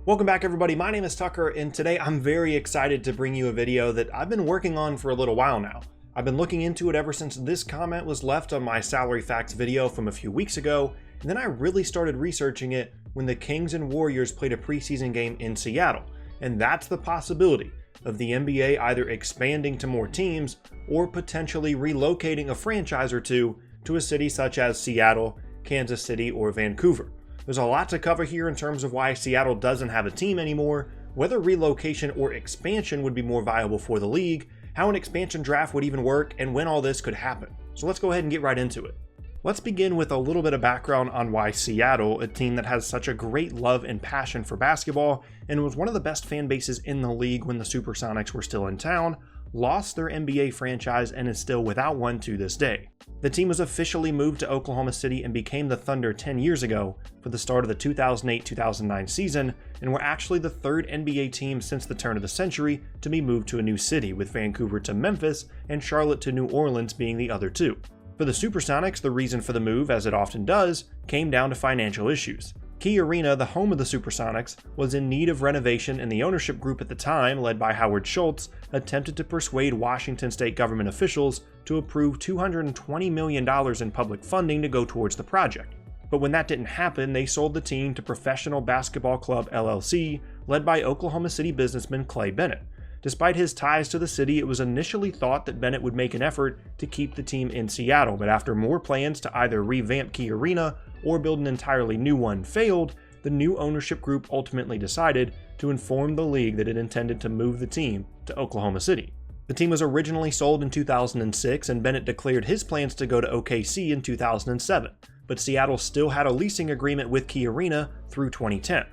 Welcome back everybody, my name is Tucker and today I'm very excited to bring you a video that I've been working on for a little while now. I've been looking into it ever since this comment was left on my salary facts video from a few weeks ago, and then I really started researching it when the Kings and Warriors played a preseason game in Seattle. And that's the possibility of the NBA either expanding to more teams or potentially relocating a franchise or two to a city such as Seattle, Kansas City, or Vancouver. There's a lot to cover here in terms of why Seattle doesn't have a team anymore, whether relocation or expansion would be more viable for the league, how an expansion draft would even work, and when all this could happen. So let's go ahead and get right into it. Let's begin with a little bit of background on why Seattle, a team that has such a great love and passion for basketball and was one of the best fan bases in the league when the Supersonics were still in town, lost their NBA franchise and is still without one to this day. The team was officially moved to Oklahoma City and became the Thunder 10 years ago for the start of the 2008-2009 season, and were actually the third NBA team since the turn of the century to be moved to a new city, with Vancouver to Memphis and Charlotte to New Orleans being the other two. For the Supersonics, the reason for the move, as it often does, came down to financial issues. Key Arena, the home of the Supersonics, was in need of renovation, and the ownership group at the time, led by Howard Schultz, attempted to persuade Washington state government officials to approve $220 million in public funding to go towards the project. But when that didn't happen, they sold the team to Professional Basketball Club LLC, led by Oklahoma City businessman Clay Bennett. Despite his ties to the city, it was initially thought that Bennett would make an effort to keep the team in Seattle, but after more plans to either revamp Key Arena or build an entirely new one failed, the new ownership group ultimately decided to inform the league that it intended to move the team to Oklahoma City. The team was originally sold in 2006, and Bennett declared his plans to go to OKC in 2007, but Seattle still had a leasing agreement with Key Arena through 2010.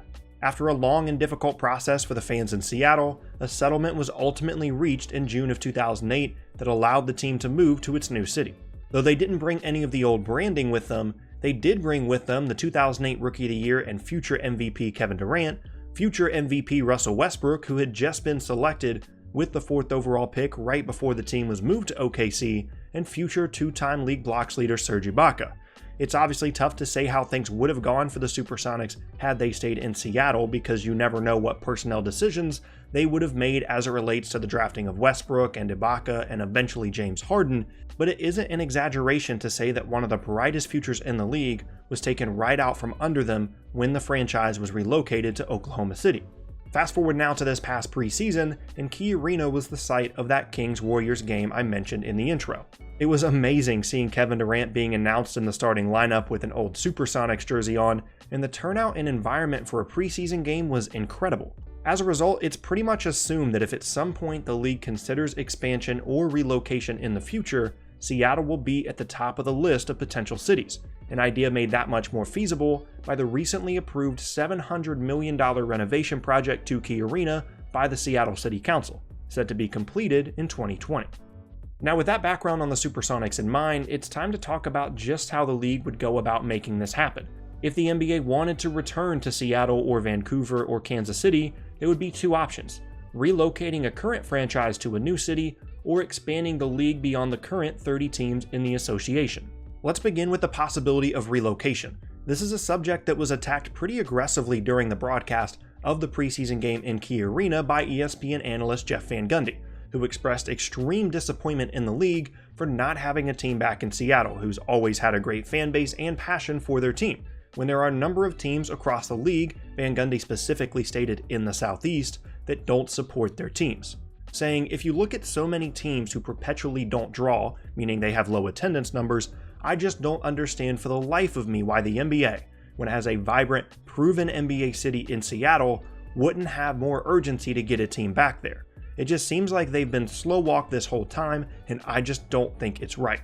After a long and difficult process for the fans in Seattle, a settlement was ultimately reached in June of 2008 that allowed the team to move to its new city. Though they didn't bring any of the old branding with them, they did bring with them the 2008 Rookie of the Year and future MVP Kevin Durant, future MVP Russell Westbrook, who had just been selected with the 4th overall pick right before the team was moved to OKC, and future two-time league blocks leader Serge Ibaka. It's obviously tough to say how things would have gone for the Supersonics had they stayed in Seattle, because you never know what personnel decisions they would have made as it relates to the drafting of Westbrook and Ibaka and eventually James Harden, but it isn't an exaggeration to say that one of the brightest futures in the league was taken right out from under them when the franchise was relocated to Oklahoma City. Fast forward now to this past preseason, and Key Arena was the site of that Kings-Warriors game I mentioned in the intro. It was amazing seeing Kevin Durant being announced in the starting lineup with an old Supersonics jersey on, and the turnout and environment for a preseason game was incredible. As a result, it's pretty much assumed that if at some point the league considers expansion or relocation in the future, Seattle will be at the top of the list of potential cities, an idea made that much more feasible by the recently approved $700 million renovation project to Key Arena by the Seattle City Council, set to be completed in 2020. Now, with that background on the Supersonics in mind, it's time to talk about just how the league would go about making this happen. If the NBA wanted to return to Seattle or Vancouver or Kansas City, there would be two options: relocating a current franchise to a new city, or expanding the league beyond the current 30 teams in the association. Let's begin with the possibility of relocation. This is a subject that was attacked pretty aggressively during the broadcast of the preseason game in Key Arena by ESPN analyst Jeff Van Gundy, who expressed extreme disappointment in the league for not having a team back in Seattle, who's always had a great fan base and passion for their team, when there are a number of teams across the league, Van Gundy specifically stated in the Southeast, that don't support their teams, saying, "If you look at so many teams who perpetually don't draw, meaning they have low attendance numbers, I just don't understand for the life of me why the NBA, when it has a vibrant, proven NBA city in Seattle, wouldn't have more urgency to get a team back there. It just seems like they've been slow-walked this whole time, and I just don't think it's right."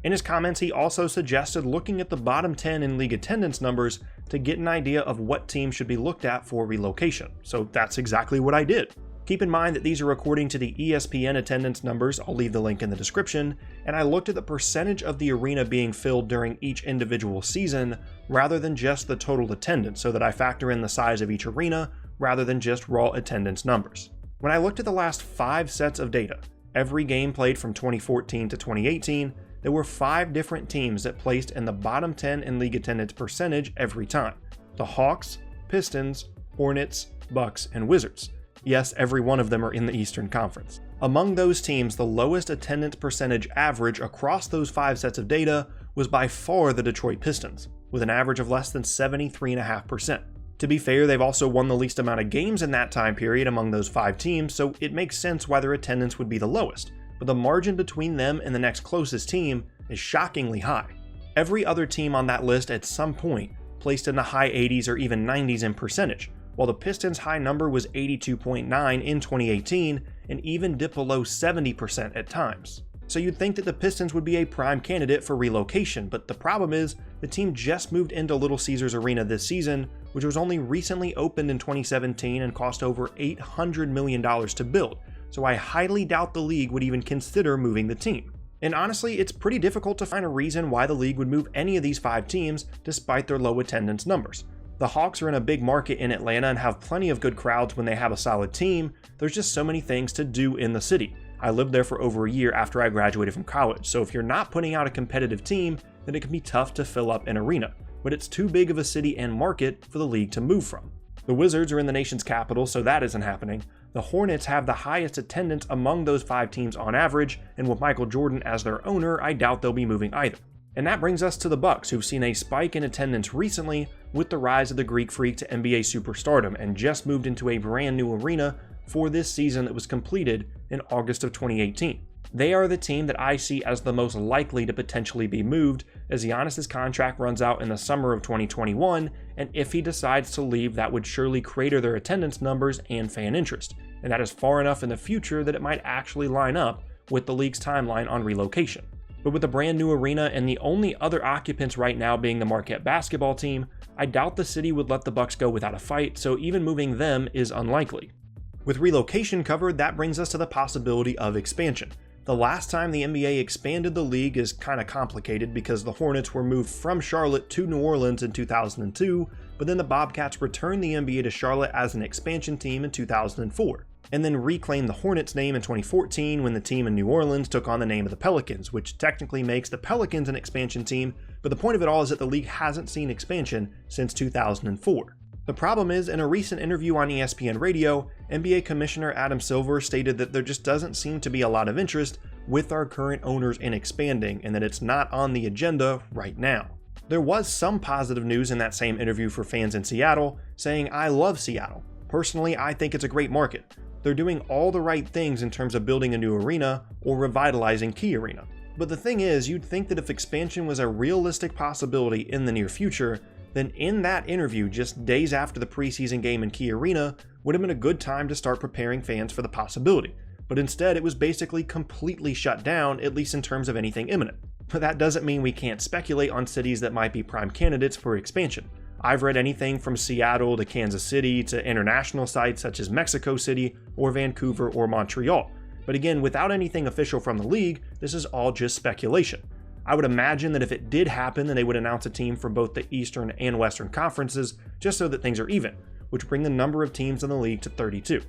In his comments, he also suggested looking at the bottom 10 in league attendance numbers to get an idea of what teams should be looked at for relocation. So that's exactly what I did. Keep in mind that these are according to the ESPN attendance numbers, I'll leave the link in the description, and I looked at the percentage of the arena being filled during each individual season rather than just the total attendance, so that I factor in the size of each arena rather than just raw attendance numbers. When I looked at the last 5 sets of data, every game played from 2014 to 2018, there were 5 different teams that placed in the bottom 10 in league attendance percentage every time: the Hawks, Pistons, Hornets, Bucks, and Wizards. Yes, every one of them are in the Eastern Conference. Among those teams, the lowest attendance percentage average across those 5 sets of data was by far the Detroit Pistons, with an average of less than 73.5%. To be fair, they've also won the least amount of games in that time period among those 5 teams, so it makes sense why their attendance would be the lowest, but the margin between them and the next closest team is shockingly high. Every other team on that list at some point placed in the high 80s or even 90s in percentage, while the Pistons' high number was 82.9 in 2018 and even dipped below 70% at times. So you'd think that the Pistons would be a prime candidate for relocation, but the problem is the team just moved into Little Caesars Arena this season, which was only recently opened in 2017 and cost over $800 million to build, so I highly doubt the league would even consider moving the team. And honestly, it's pretty difficult to find a reason why the league would move any of these 5 teams despite their low attendance numbers. The Hawks are in a big market in Atlanta and have plenty of good crowds when they have a solid team. There's just so many things to do in the city. I lived there for over a year after I graduated from college, so if you're not putting out a competitive team, then it can be tough to fill up an arena. But it's too big of a city and market for the league to move from. The Wizards are in the nation's capital, so that isn't happening. The Hornets have the highest attendance among those 5 teams on average, and with Michael Jordan as their owner, I doubt they'll be moving either. And that brings us to the Bucks, who've seen a spike in attendance recently with the rise of the Greek Freak to NBA superstardom and just moved into a brand new arena for this season that was completed in August of 2018. They are the team that I see as the most likely to potentially be moved, as Giannis's contract runs out in the summer of 2021, and if he decides to leave, that would surely crater their attendance numbers and fan interest, and that is far enough in the future that it might actually line up with the league's timeline on relocation. But with a brand new arena and the only other occupants right now being the Marquette basketball team, I doubt the city would let the Bucks go without a fight, so even moving them is unlikely. With relocation covered, that brings us to the possibility of expansion. The last time the NBA expanded the league is kind of complicated because the Hornets were moved from Charlotte to New Orleans in 2002, but then the Bobcats returned the NBA to Charlotte as an expansion team in 2004, and then reclaimed the Hornets name in 2014 when the team in New Orleans took on the name of the Pelicans, which technically makes the Pelicans an expansion team, but the point of it all is that the league hasn't seen expansion since 2004. The problem is, in a recent interview on ESPN Radio, NBA Commissioner Adam Silver stated that there just doesn't seem to be a lot of interest with our current owners in expanding, and that it's not on the agenda right now. There was some positive news in that same interview for fans in Seattle, saying, "I love Seattle. Personally, I think it's a great market. They're doing all the right things in terms of building a new arena or revitalizing Key Arena." But the thing is, you'd think that if expansion was a realistic possibility in the near future, then in that interview, just days after the preseason game in Key Arena, would have been a good time to start preparing fans for the possibility. But instead, it was basically completely shut down, at least in terms of anything imminent. But that doesn't mean we can't speculate on cities that might be prime candidates for expansion. I've read anything from Seattle to Kansas City to international sites such as Mexico City or Vancouver or Montreal. But again, without anything official from the league, this is all just speculation. I would imagine that if it did happen, then they would announce a team for both the Eastern and Western conferences, just so that things are even, which would bring the number of teams in the league to 32.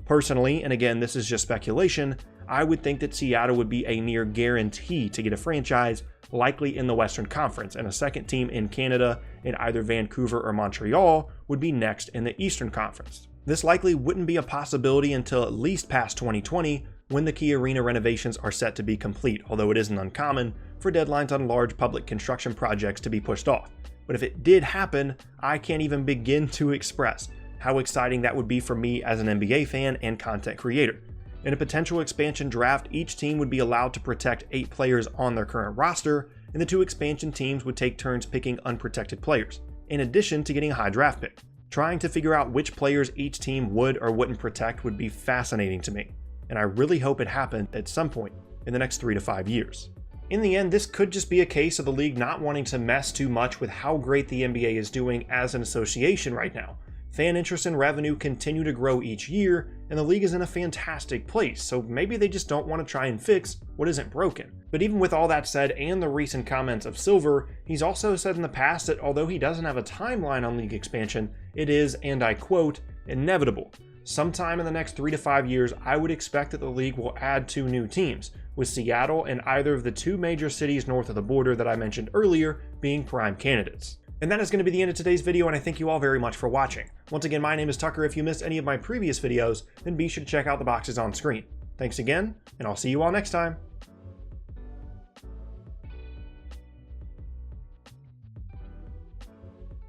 Personally, and again, this is just speculation, I would think that Seattle would be a near guarantee to get a franchise, likely in the Western Conference, and a second team in Canada in either Vancouver or Montreal would be next in the Eastern Conference. This likely wouldn't be a possibility until at least past 2020, when the Key Arena renovations are set to be complete, although it isn't uncommon for deadlines on large public construction projects to be pushed off. But if it did happen, I can't even begin to express how exciting that would be for me as an NBA fan and content creator. In a potential expansion draft, each team would be allowed to protect 8 players on their current roster, and the 2 expansion teams would take turns picking unprotected players, in addition to getting a high draft pick. Trying to figure out which players each team would or wouldn't protect would be fascinating to me, and I really hope it happened at some point in the next 3 to 5 years. In the end, this could just be a case of the league not wanting to mess too much with how great the NBA is doing as an association right now. Fan interest and revenue continue to grow each year, and the league is in a fantastic place, so maybe they just don't want to try and fix what isn't broken. But even with all that said, and the recent comments of Silver, he's also said in the past that although he doesn't have a timeline on league expansion, it is, and I quote, inevitable. Sometime in the next 3 to 5 years, I would expect that the league will add 2 new teams, with Seattle and either of the 2 major cities north of the border that I mentioned earlier being prime candidates. And that is going to be the end of today's video, and I thank you all very much for watching. Once again, my name is Tucker. If you missed any of my previous videos, then be sure to check out the boxes on screen. Thanks again, and I'll see you all next time.